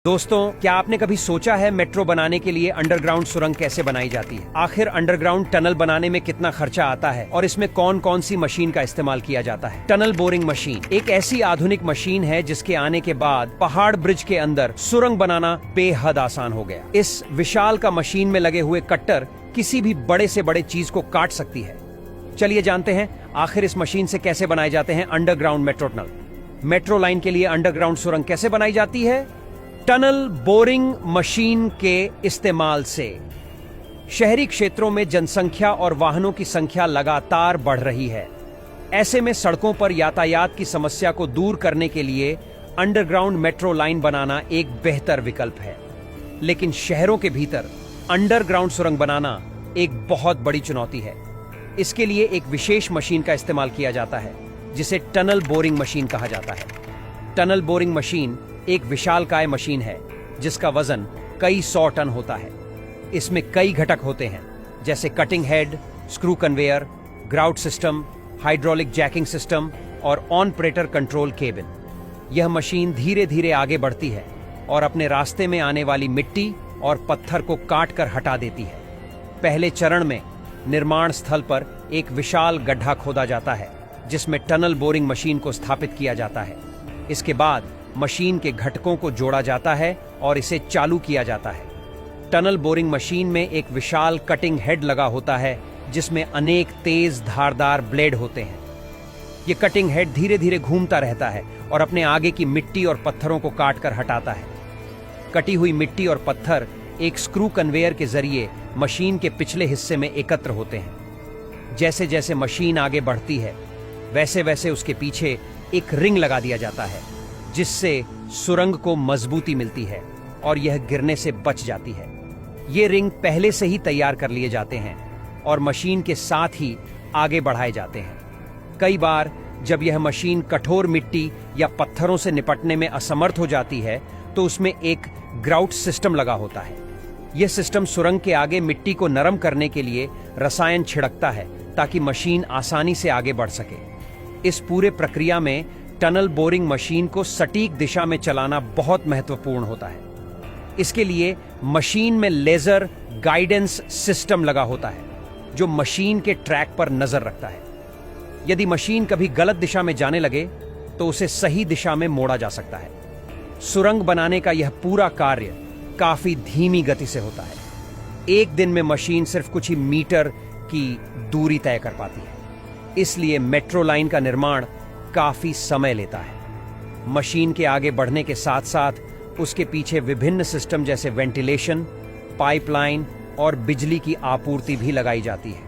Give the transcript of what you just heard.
दोस्तों, क्या आपने कभी सोचा है मेट्रो बनाने के लिए अंडरग्राउंड सुरंग कैसे बनाई जाती है? आखिर अंडरग्राउंड टनल बनाने में कितना खर्चा आता है और इसमें कौन कौन सी मशीन का इस्तेमाल किया जाता है? टनल बोरिंग मशीन एक ऐसी आधुनिक मशीन है जिसके आने के बाद पहाड़ ब्रिज के अंदर सुरंग बनाना बेहद आसान हो गया। इस विशाल का मशीन में लगे हुए कट्टर किसी भी बड़े से बड़े चीज को काट सकती है। चलिए जानते हैं आखिर इस मशीन से कैसे बनाए जाते हैं underground metro tunnel. Metro line के लिए अंडरग्राउंड सुरंग कैसे बनाई जाती है? टनल बोरिंग मशीन के इस्तेमाल से। शहरी क्षेत्रों में जनसंख्या और वाहनों की संख्या लगातार बढ़ रही है। ऐसे में सड़कों पर यातायात की समस्या को दूर करने के लिए अंडरग्राउंड मेट्रो लाइन बनाना एक बेहतर विकल्प है। लेकिन शहरों के भीतर अंडरग्राउंड सुरंग बनाना एक बहुत बड़ी चुनौती है। इसके लिए एक विशेष मशीन का इस्तेमाल किया जाता है जिसे टनल बोरिंग मशीन कहा जाता है। टनल बोरिंग मशीन एक विशालकाय मशीन है जिसका वजन कई 100 टन होता है। इसमें कई घटक होते हैं जैसे cutting head, screw conveyor, grout system, hydraulic jacking system और ऑपरेटर कंट्रोल केबिन। यह मशीन धीरे धीरे आगे बढ़ती है और अपने रास्ते में आने वाली मिट्टी और पत्थर को काट कर हटा देती है। पहले चरण में निर्माण स्थल पर एक विशाल गड्ढा खोदा जाता है जिसमें टनल बोरिंग मशीन को स्थापित किया जाता है। इसके बाद मशीन के घटकों को जोड़ा जाता है और इसे चालू किया जाता है। टनल बोरिंग मशीन में एक विशाल कटिंग हेड लगा होता है जिसमें अनेक तेज धारदार ब्लेड होते हैं। यह कटिंग हेड धीरे धीरे घूमता रहता है और अपने आगे की मिट्टी और पत्थरों को काट कर हटाता है। कटी हुई मिट्टी और पत्थर एक स्क्रू कन्वेयर के जरिए मशीन के पिछले हिस्से में एकत्र होते हैं। जैसे जैसे मशीन आगे बढ़ती है वैसे वैसे उसके पीछे एक रिंग लगा दिया जाता है जिससे सुरंग को मजबूती मिलती है और यह गिरने से बच जाती है। ये रिंग पहले से ही तैयार कर लिए जाते हैं और मशीन के साथ ही आगे बढ़ाए जाते हैं। कई बार जब यह मशीन कठोर मिट्टी या पत्थरों से निपटने में असमर्थ हो जाती है तो उसमें एक ग्राउट सिस्टम लगा होता है। यह सिस्टम सुरंग के आगे मिट्टी को नरम करने के लिए रसायन छिड़कता है ताकि मशीन आसानी से आगे बढ़ सके। इस पूरे प्रक्रिया में टनल बोरिंग मशीन को सटीक दिशा में चलाना बहुत महत्वपूर्ण होता है। इसके लिए मशीन में लेजर गाइडेंस सिस्टम लगा होता है जो मशीन के ट्रैक पर नजर रखता है। यदि मशीन कभी गलत दिशा में जाने लगे तो उसे सही दिशा में मोड़ा जा सकता है। सुरंग बनाने का यह पूरा कार्य काफी धीमी गति से होता है। एक दिन में मशीन सिर्फ कुछ ही मीटर की दूरी तय कर पाती है। इसलिए मेट्रो लाइन का निर्माण काफी समय लेता है। मशीन के आगे बढ़ने के साथ साथ उसके पीछे विभिन्न सिस्टम जैसे वेंटिलेशन, पाइपलाइन और बिजली की आपूर्ति भी लगाई जाती है।